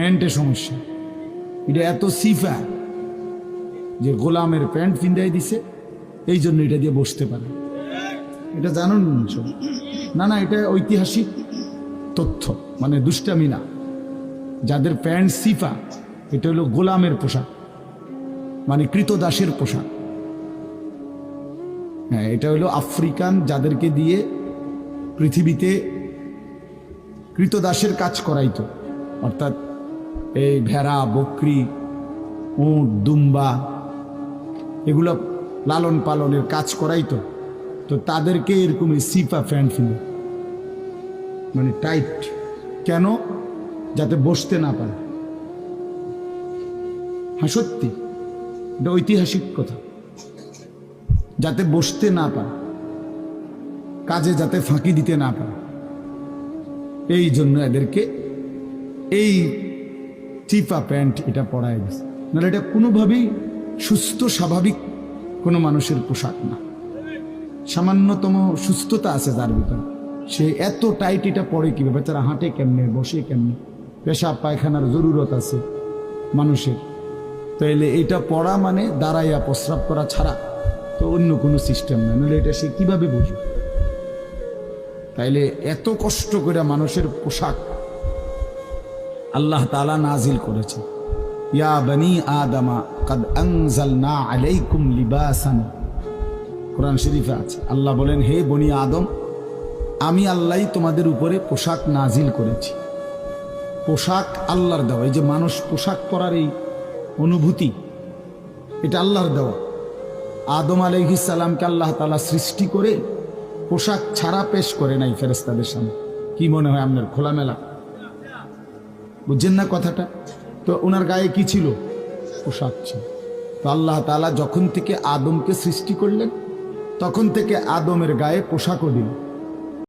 প্যান্টের সমস্যা, এটা এত সিফা যে গোলামের প্যান্ট পিন্দাই দিছে, এই জন্য এটা দিয়ে বসতে পারে। এটা জানুন না? না, এটা ঐতিহাসিক তথ্য, মানে দুষ্টামি না। যাদের প্যান্ট সিফা, এটা হলো গোলামের পোশাক, মানে কৃতদাসের পোশাক। হ্যাঁ, এটা হলো আফ্রিকান, যাদেরকে দিয়ে পৃথিবীতে কৃতদাসের কাজ করাইতো, অর্থাৎ এই ভেড়া, বকরি, উট, দুম্বা এগুলো লালন পালনের কাজ করাইতো। তো তাদেরকে এরকম সিফা প্যান্ট ফিলে, মানে টাইট, কেন? যাতে বসতে না পারে। হ্যাঁ সত্যি, এটা ঐতিহাসিক কথা। যাতে বসতে না পারে, কাজে যাতে ফাঁকি দিতে না পারে, এই জন্য এদেরকে এই চিপা প্যান্ট এটা পরায় গেছে। নাহলে এটা কোনোভাবেই সুস্থ স্বাভাবিক কোনো মানুষের পোশাক না। সামান্যতম সুস্থতা আছে যার ভিতরে, সে এত টাইট এটা পরে কিভাবে? বেচারা হাঁটে কেমনে, বসে কেমনে, পেশাব পায়খানার জরুরত আছে মানুষের। তাইলে এটা পড়া মানে দাঁড়াইয়া প্রস্রাব করা ছাড়া তো অন্য কোনো সিস্টেম না, নাহলে এটা সে কিভাবে বুঝবে? তাইলে এত কষ্ট করে মানুষের পোশাক আল্লাহ তাআলা নাজিল করেছে। ইয়া বনি আদমা কাদ আনজালনা আলাইকুম লিবাসান, কোরআন শরীফে আছে। আল্লাহ বলেন, হে বনি আদম, আমি আল্লাহই তোমাদের উপরে পোশাক নাজিল করেছি। পোশাক আল্লাহর দেওয়া। এই যে মানুষ পোশাক পরার এই অনুভূতি, এটা আল্লাহর দেওয়া। আদম আলাইহিস সালামকে আল্লাহ তাআলা সৃষ্টি করে পোশাক ছাড়া পেশ করে নাই ফেরেশতাদের সামনে। কি মনে হয় আপনার? খোলামেলা, বুঝছেন না কথাটা? তো ওনার গায়ে কি ছিল? পোশাক ছিল। তো আল্লাহ তাআলা যখন থেকে আদমকে সৃষ্টি করলেন, তখন থেকে আদমের গায়ে পোশাকও দিল।